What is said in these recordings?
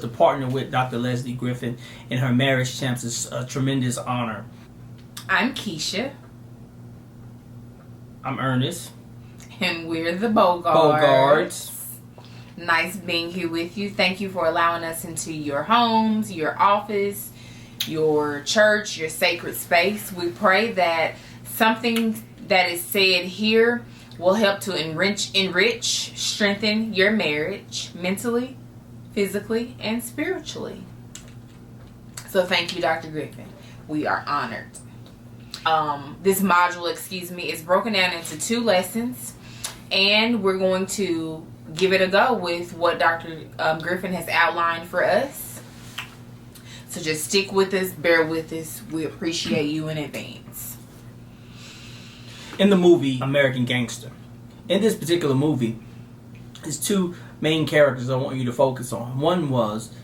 To partner with Dr. Leslie Griffin in her marriage champs is a tremendous honor. I'm Keisha. I'm Ernest. And we're the Bogarts. Nice being here with you. Thank you for allowing us into your homes, your office, your church, your sacred space. We pray that something that is said here will help to enrich, strengthen your marriage mentally, physically, and spiritually. So thank you, Dr. Griffin. We are honored. This module, is broken down into 2 lessons, and we're going to give it a go with what Dr. Griffin has outlined for us. So just stick with us, bear with us. We appreciate you in advance. In the movie American Gangster, in this particular movie, there's 2 main characters I want you to focus on. One was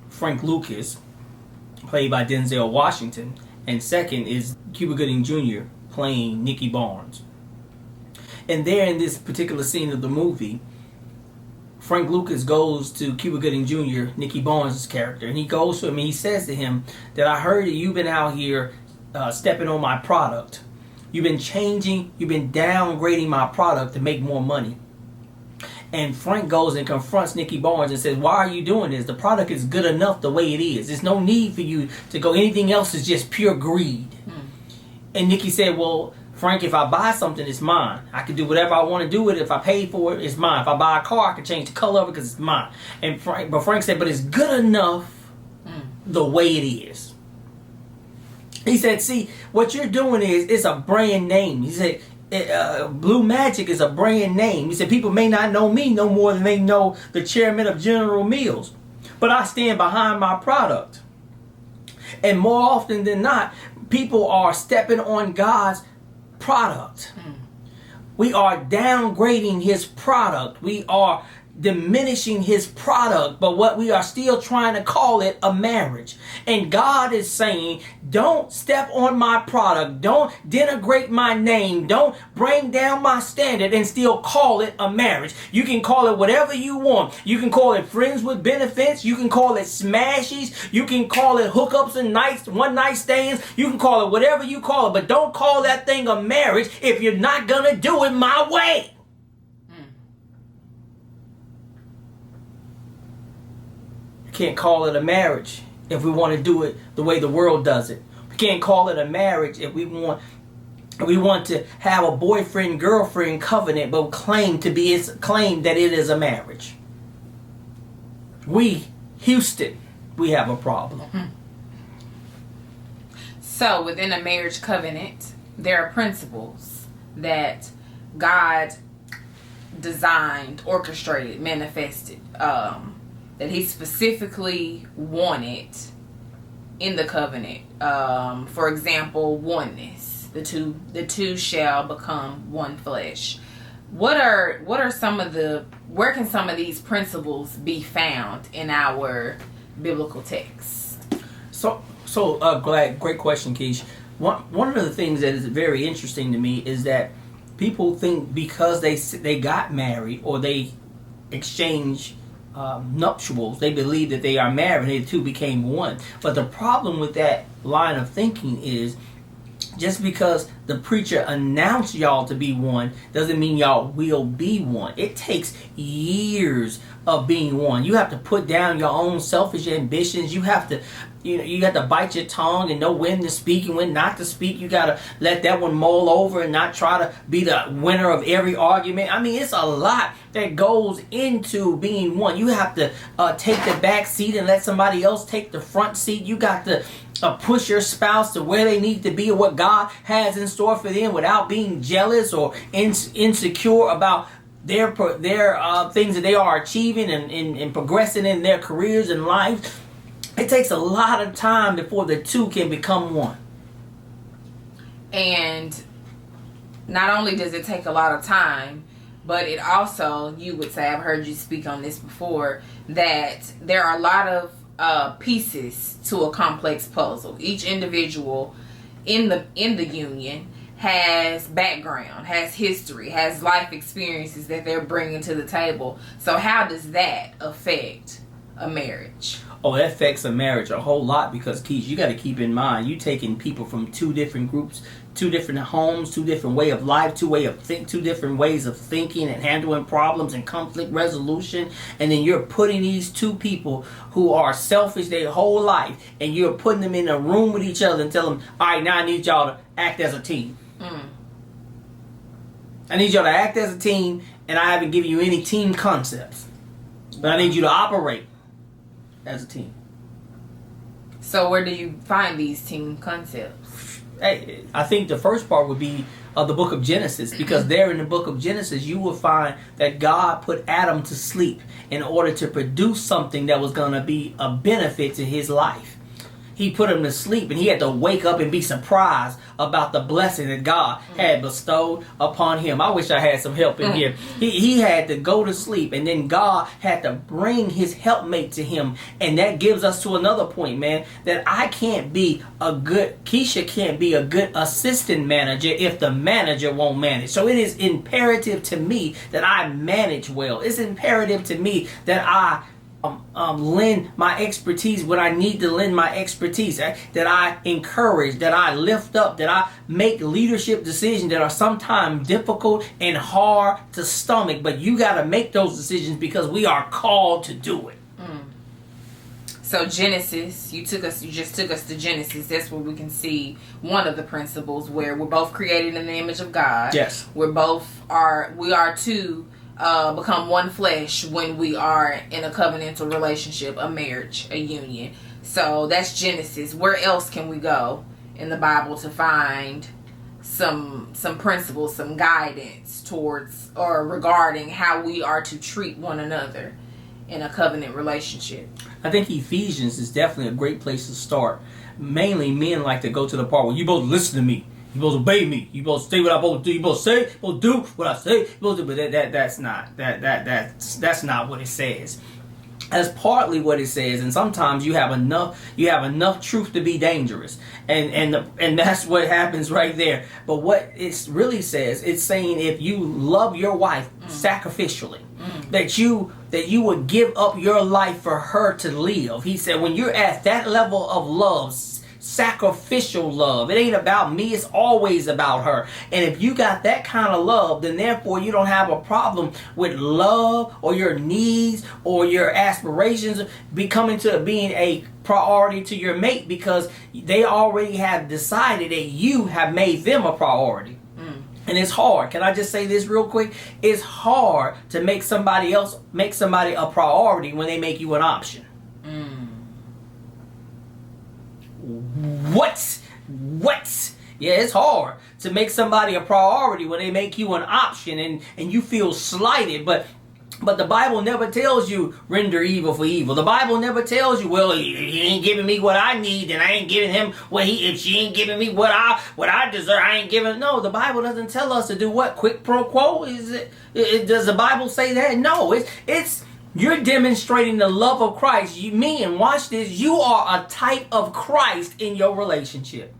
Frank Lucas, played by Denzel Washington, and second is Cuba Gooding Jr. playing Nicky Barnes. And there in this particular scene of the movie, Frank Lucas goes to Cuba Gooding Jr., Nicky Barnes' character, and he goes to him and he says to him that I heard that you've been out here stepping on my product. You've been downgrading my product to make more money. And Frank goes and confronts Nicky Barnes and says, why are you doing this? The product is good enough the way it is. There's no need for you to go. Anything else is just pure greed. And Nicky said, well, Frank, if I buy something, it's mine. I can do whatever I want to do with it. If I pay for it, it's mine. If I buy a car, I can change the color of it because it's mine. And Frank said, but it's good enough the way it is. He said, see, what you're doing is a brand name. He said, Blue Magic is a brand name. He said, people may not know me no more than they know the chairman of General Mills. But I stand behind my product. And more often than not, people are stepping on God's product. We are downgrading his product. We are diminishing his product, but what we are still trying to call it a marriage. And God is saying, don't step on my product, don't denigrate my name, don't bring down my standard and still call it a marriage. You can call it whatever you want. You can call it friends with benefits, you can call it smashes, you can call it hookups and one night stands, you can call it whatever you call it, but don't call that thing a marriage if you're not gonna do it my way. Can't call it a marriage if we want to do it the way the world does it. We can't call it a marriage if we want to have a boyfriend-girlfriend covenant but claim that it is a marriage. Houston, we have a problem. So within a marriage covenant, there are principles that God designed, orchestrated, manifested, that he specifically wanted in the covenant. For example, oneness. The two shall become one flesh. Where can some of these principles be found in our biblical texts? Great question, Keish. One of the things that is very interesting to me is that people think because they got married or they exchange nuptials, they believe that they are married and the two became one. But the problem with that line of thinking is just because the preacher announced y'all to be one doesn't mean y'all will be one. It takes years of being one. You have to put down your own selfish ambitions. You have to you got to bite your tongue and know when to speak and when not to speak. You got to let that one mull over and not try to be the winner of every argument. I mean, it's a lot that goes into being one. You have to take the back seat and let somebody else take the front seat. You got to push your spouse to where they need to be or what God has in store for them without being jealous or insecure about their things that they are achieving and progressing in their careers and life. It takes a lot of time before the two can become one. And not only does it take a lot of time, but it also, you would say, I've heard you speak on this before, that there are a lot of pieces to a complex puzzle. Each individual in the union has background, has history, has life experiences that they're bringing to the table. So how does that affect a marriage? Oh, that affects a marriage a whole lot because, Keith, you got to keep in mind, you taking people from two different groups, two different homes, two different way of life, two different ways of thinking and handling problems and conflict resolution, and then you're putting these two people who are selfish their whole life, and you're putting them in a room with each other and tell them, all right, now I need y'all to act as a team. I need y'all to act as a team, and I haven't given you any team concepts, but I need you to operate as a team. So where do you find these team concepts? Hey, I think the first part would be the book of Genesis, because there in the book of Genesis you will find that God put Adam to sleep in order to produce something that was going to be a benefit to his life. He put him to sleep, and he had to wake up and be surprised about the blessing that God had bestowed upon him. I wish I had some help in here. He had to go to sleep, and then God had to bring his helpmate to him. And that gives us to another point, man, that Keisha can't be a good assistant manager if the manager won't manage. So it is imperative to me that I manage well. It's imperative to me that I lend my expertise when I need to lend my expertise, that I encourage, that I lift up, that I make leadership decisions that are sometimes difficult and hard to stomach, but you got to make those decisions because we are called to do it. So Genesis, you just took us to Genesis. That's where we can see one of the principles where we're both created in the image of God. Yes. We are to become one flesh when we are in a covenantal relationship, a marriage, a union. So that's Genesis. Where else can we go in the Bible to find some principles, some guidance towards or regarding how we are to treat one another in a covenant relationship? I think Ephesians is definitely a great place to start. Mainly men like to go to the part where you both listen to me. You supposed to obey me. You supposed to say what I'm supposed to do. You supposed to say, you supposed to do what I say. You supposed to, but that's not what it says. That's partly what it says, and sometimes you have enough truth to be dangerous, and that's what happens right there. But what it really says, it's saying if you love your wife sacrificially, that you would give up your life for her to live. He said when you're at that level of love, sacrificial love, it ain't about me, it's always about her. And if you got that kind of love, then therefore you don't have a problem with love or your needs or your aspirations becoming to being a priority to your mate, because they already have decided that you have made them a priority. And it's hard. Can I just say this real quick? It's hard to make somebody a priority when they make you an option. What? Yeah, it's hard to make somebody a priority when they make you an option and you feel slighted. But the Bible never tells you render evil for evil. The Bible never tells you, well, he ain't giving me what I need, and I ain't giving him if she ain't giving me what I deserve, I ain't giving. No, the Bible doesn't tell us to do what? Quid pro quo? Does the Bible say that? No, it's you're demonstrating the love of Christ. And watch this, you are a type of Christ in your relationship.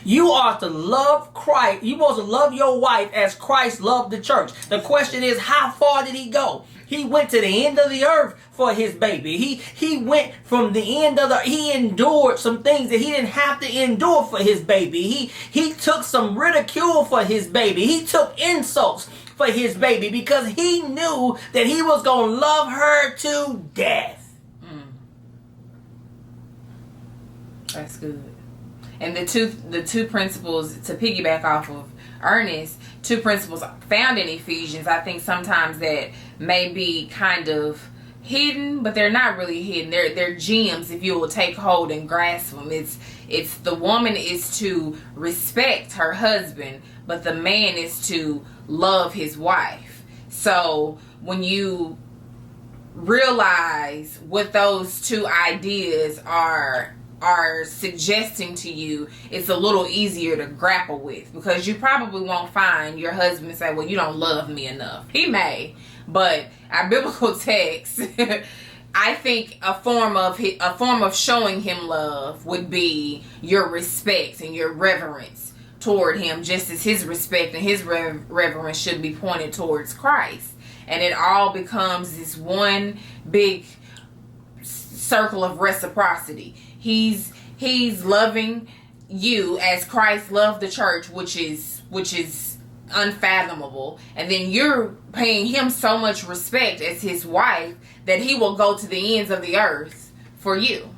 You are to love Christ. You're supposed to love your wife as Christ loved the church. The question is, how far did he go? He went to the end of the earth for his baby. He went from the end of he endured some things that he didn't have to endure for his baby. He took some ridicule for his baby. He took insults for his baby because he knew that he was going to love her to death. That's good. And the two principles, to piggyback off of Ernest, two principles found in Ephesians, I think sometimes that may be kind of hidden, but they're not really hidden. They're gems if you will take hold and grasp them. It's the woman is to respect her husband, but the man is to love his wife. So when you realize what those two ideas are suggesting to you, it's a little easier to grapple with, because you probably won't find your husband say, well, you don't love me enough. He may, but our biblical text, I think a form of showing him love would be your respect and your reverence toward him, just as his respect and his reverence should be pointed towards Christ. And it all becomes this one big circle of reciprocity. He's loving you as Christ loved the church, which is unfathomable, and then you're paying him so much respect as his wife that he will go to the ends of the earth for you.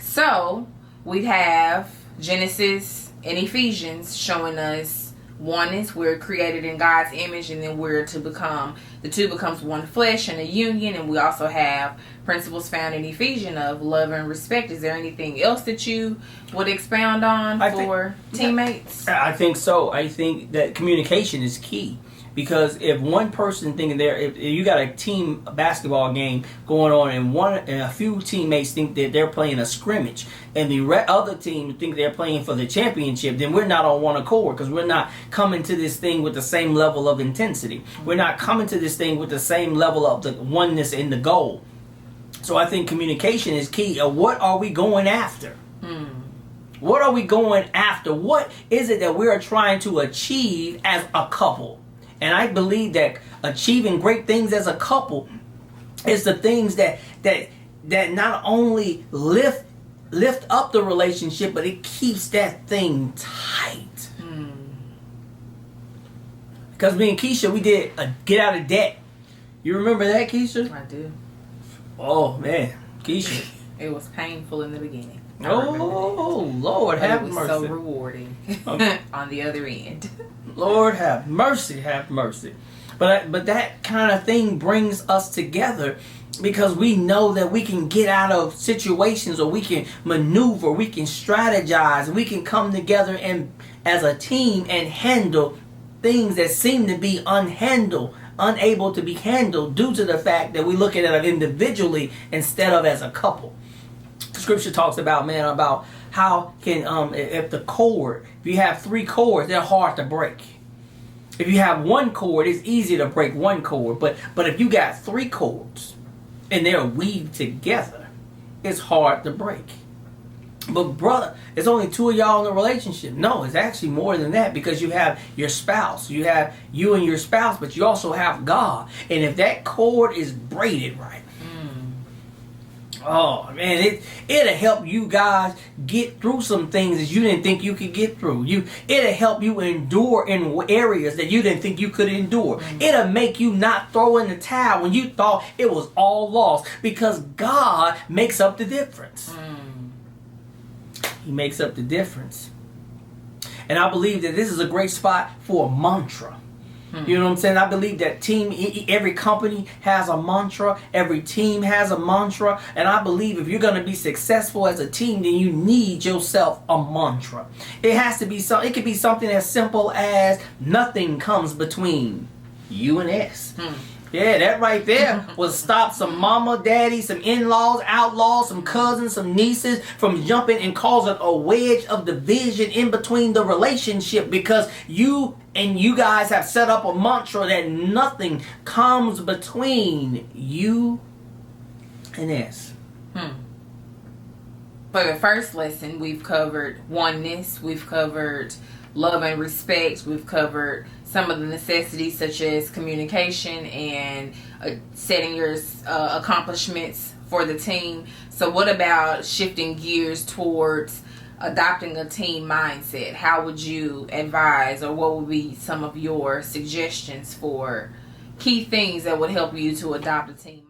So we have Genesis and Ephesians showing us oneness. We're created in God's image, and then we're to become, the two becomes one flesh and a union. And we also have principles found in Ephesians of love and respect. Is there anything else that you would expound on for teammates? I think so. I think that communication is key. Because if one person thinking if you got a team basketball game going on and a few teammates think that they're playing a scrimmage and the other team think they're playing for the championship, then we're not on one accord, because we're not coming to this thing with the same level of intensity. We're not coming to this thing with the same level of the oneness in the goal. So I think communication is key. What are we going after? What are we going after? What is it that we are trying to achieve as a couple? And I believe that achieving great things as a couple is the things that not only lift up the relationship, but it keeps that thing tight. Because me and Keisha, we did a get out of debt. You remember that, Keisha? I do. Oh man, Keisha. It was painful in the beginning. Oh Lord, have mercy. It was so rewarding on the other end. Lord have mercy, have mercy. But that kind of thing brings us together, because we know that we can get out of situations, or we can maneuver, we can strategize, we can come together and as a team and handle things that seem to be unable to be handled due to the fact that we look at it individually instead of as a couple. Scripture talks about, man, about how can if you have 3 cords, they're hard to break. If you have 1 cord, it's easy to break 1 cord, but if you got 3 cords and they're weaved together, it's hard to break. But brother, it's only 2 of y'all in a relationship. No, it's actually more than that, because you have your spouse. You have you and your spouse, but you also have God. And if that cord is braided right, oh man, it'll help you guys get through some things that you didn't think you could get through. It'll help you endure in areas that you didn't think you could endure. It'll make you not throw in the towel when you thought it was all lost, because God makes up the difference. He makes up the difference. And I believe that this is a great spot for a mantra. You know what I'm saying? I believe that every company has a mantra. Every team has a mantra. And I believe if you're going to be successful as a team, then you need yourself a mantra. It has to be it could be something as simple as nothing comes between you and us. Yeah, that right there will stop some mama, daddy, some in-laws, outlaws, some cousins, some nieces from jumping and causing a wedge of division in between the relationship, because you guys have set up a mantra that nothing comes between you and us. For the first lesson, we've covered oneness, we've covered love and respect, we've covered some of the necessities such as communication and setting your accomplishments for the team. So what about shifting gears towards adopting a team mindset? How would you advise, or what would be some of your suggestions for key things that would help you to adopt a team?